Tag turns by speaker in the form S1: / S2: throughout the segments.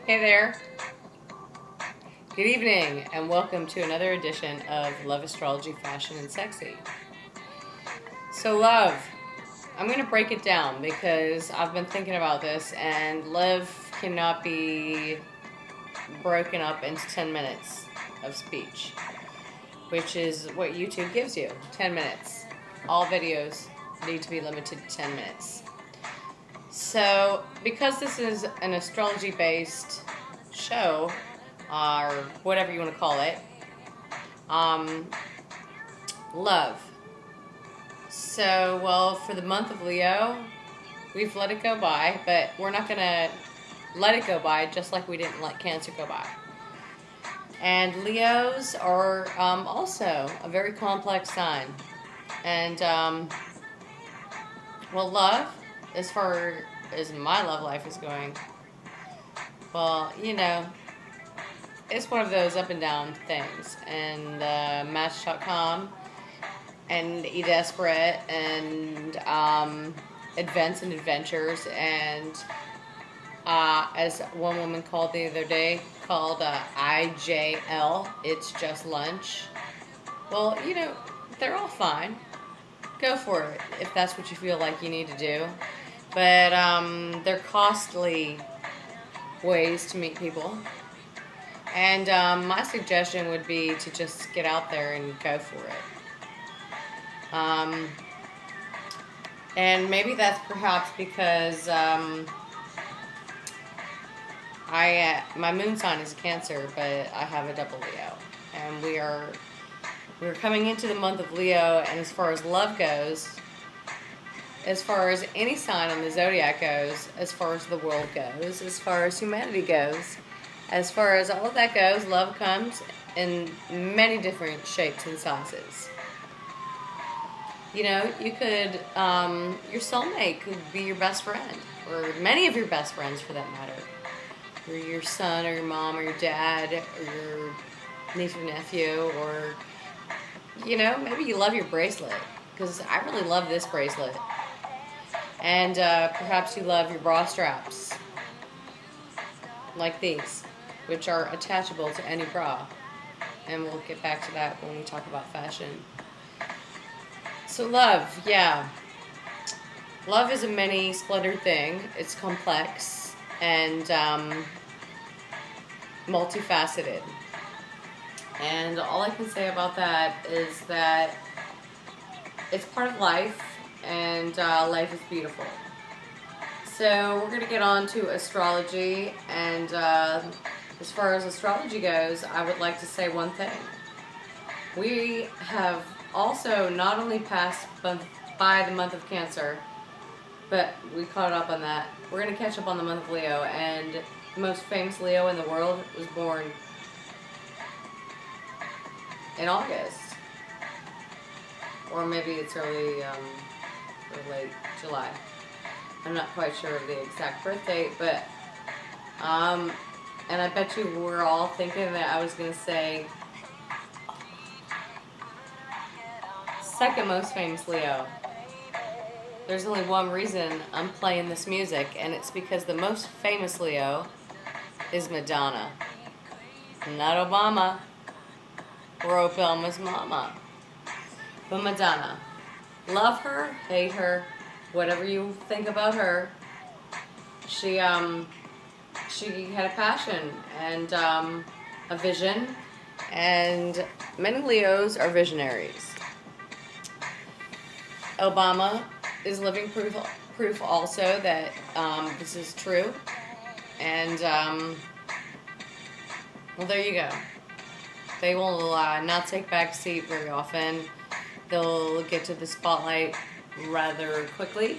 S1: Hey there. Good evening and welcome to another edition of Love, Astrology, Fashion, and Sexy. So love, I'm going to break it down because I've been thinking about this and love cannot be broken up into 10 minutes of speech, which is what YouTube gives you, 10 minutes. All videos need to be limited to 10 minutes. So, because this is an astrology-based show, or whatever you want to call it, love. So, well, for the month of Leo, we've let it go by, but we're not going to let it go by just like we didn't let Cancer go by. And Leos are also a very complex sign. And, well, love, as far as my love life is going, well, you know, it's one of those up and down things. And Match.com and eDesperate and Events and Adventures and as one woman called the other day, called IJL, It's Just Lunch. Well, you know, they're all fine. Go for it if that's what you feel like you need to do. But they're costly ways to meet people. And my suggestion would be to just get out there and go for it. And maybe that's perhaps because my moon sign is Cancer, but I have a double Leo. And we're coming into the month of Leo, and as far as love goes, as far as any sign on the zodiac goes, as far as the world goes, as far as humanity goes, as far as all of that goes, love comes in many different shapes and sizes. You know, you could, your soulmate could be your best friend, or many of your best friends for that matter. Or your son, or your mom, or your dad, or your niece or nephew, or, you know, maybe you love your bracelet, because I really love this bracelet. And perhaps you love your bra straps, like these, which are attachable to any bra. And we'll get back to that when we talk about fashion. So love, yeah. Love is a many splendored thing. It's complex and multifaceted. And all I can say about that is that it's part of life, and life is beautiful. So we're going to get on to astrology, and as far as astrology goes, I would like to say one thing. We have also not only passed by the month of Cancer, but we caught up on that. We're going to catch up on the month of Leo, and the most famous Leo in the world was born in August. Or maybe it's early or late July. I'm not quite sure of the exact birth date, but and I bet you we're all thinking that I was going to say second most famous Leo. There's only one reason I'm playing this music, and it's because the most famous Leo is Madonna, not Obama or Obama's mama, but Madonna. Love her, hate her, whatever you think about her. She had a passion and a vision, and many Leos are visionaries. Obama is living proof also that this is true. And well, there you go. They will not take back seat very often. They'll get to the spotlight rather quickly.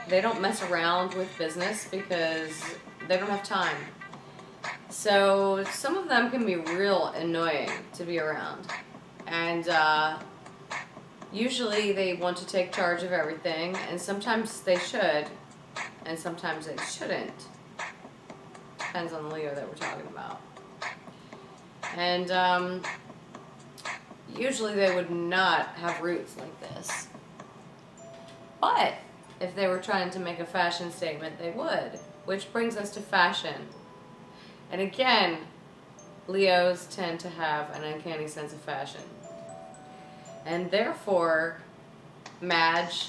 S1: They don't mess around with business because they don't have time. So some of them can be real annoying to be around. And usually they want to take charge of everything, and sometimes they should, and sometimes they shouldn't. Depends on the Leo that we're talking about. And usually they would not have roots like this. But if they were trying to make a fashion statement, they would. Which brings us to fashion. And again, Leos tend to have an uncanny sense of fashion. And therefore, Madge,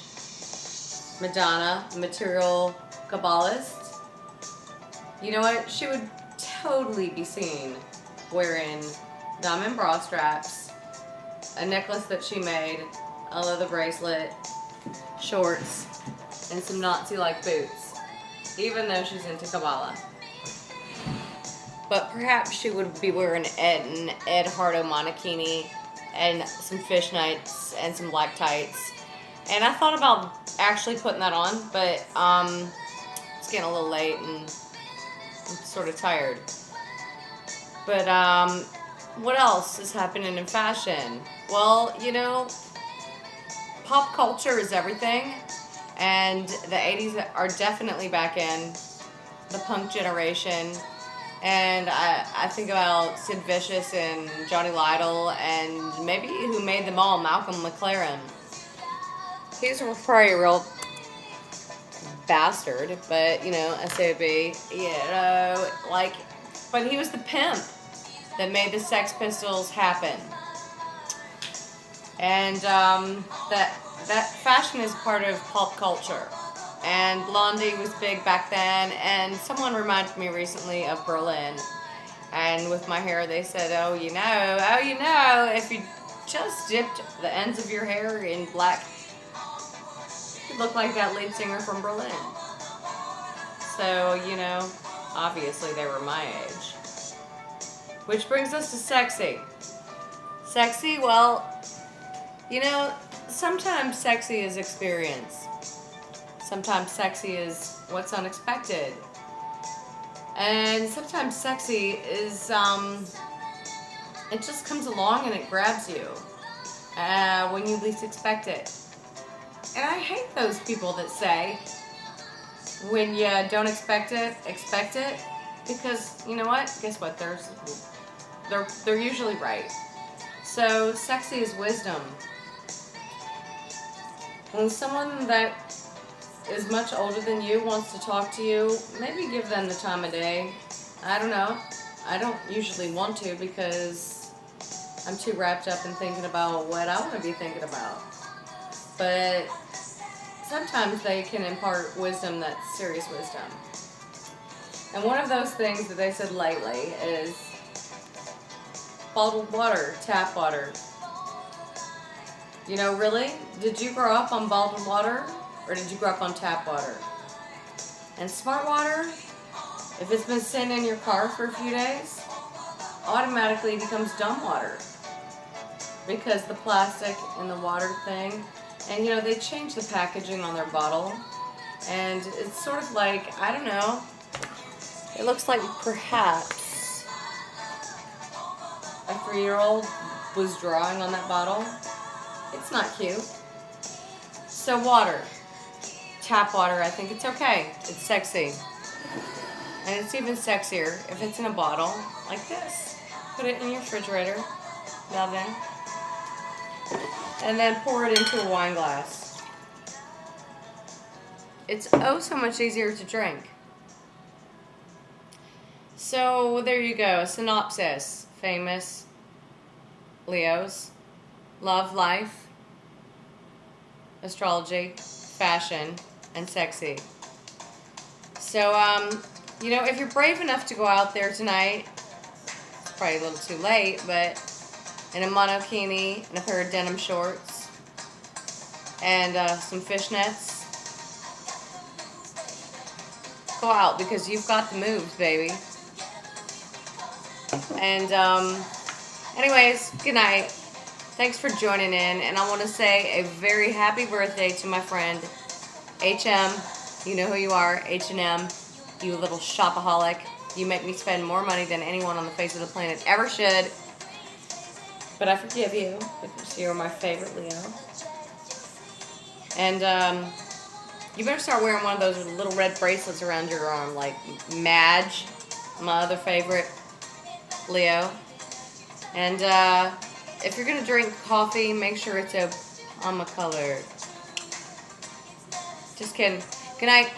S1: Madonna, material Kabbalist, you know what? She would totally be seen wearing diamond bra straps, a necklace that she made, a leather bracelet, shorts, and some Nazi-like boots, even though she's into Kabbalah. But perhaps she would be wearing an Ed Hardo monokini and some fishnets and some black tights. And I thought about actually putting that on, but it's getting a little late and I'm sort of tired. But what else is happening in fashion? Well, you know, pop culture is everything, and the 80s are definitely back in, the punk generation. And I think about Sid Vicious and Johnny Lytle, and maybe who made them all, Malcolm McLaren. He's probably a real bastard, but, you know, SOB, you know, like, but he was the pimp that made the Sex Pistols happen. And that fashion is part of pop culture. And Blondie was big back then, and someone reminded me recently of Berlin. And with my hair, they said, oh, you know, if you just dipped the ends of your hair in black, you look like that lead singer from Berlin. So, you know, obviously they were my age. Which brings us to sexy. Sexy, well, you know, sometimes sexy is experience. Sometimes sexy is what's unexpected. And sometimes sexy is, it just comes along and it grabs you when you least expect it. And I hate those people that say, when you don't expect it, because you know what? Guess what? They're usually right. So sexy is wisdom. When someone that is much older than you wants to talk to you, maybe give them the time of day. I don't know. I don't usually want to because I'm too wrapped up in thinking about what I want to be thinking about. But sometimes they can impart wisdom that's serious wisdom. And one of those things that they said lately is bottled water, tap water. You know, really? Did you grow up on bottled water? Or did you grow up on tap water? And smart water, if it's been sitting in your car for a few days, automatically becomes dumb water. Because the plastic in the water thing, and you know, they change the packaging on their bottle. And it's sort of like, I don't know, it looks like perhaps a 3-year-old was drawing on that bottle. It's not cute. So water. Tap water, I think it's okay. It's sexy. And it's even sexier if it's in a bottle like this. Put it in your refrigerator, oven, and then pour it into a wine glass. It's oh so much easier to drink. So there you go, a synopsis. Famous Leos, love, life, astrology, fashion, and sexy. So, you know, if you're brave enough to go out there tonight, it's probably a little too late, but in a monokini and a pair of denim shorts and some fishnets, go out because you've got the moves, baby. And, anyways, good night. Thanks for joining in, and I want to say a very happy birthday to my friend HM. You know who you are, H&M. You little shopaholic. You make me spend more money than anyone on the face of the planet ever should. But I forgive you because you're my favorite Leo. And you better start wearing one of those little red bracelets around your arm, like Madge, my other favorite Leo. And if you're gonna drink coffee, make sure it's a Palma colored. Just kidding. Good night.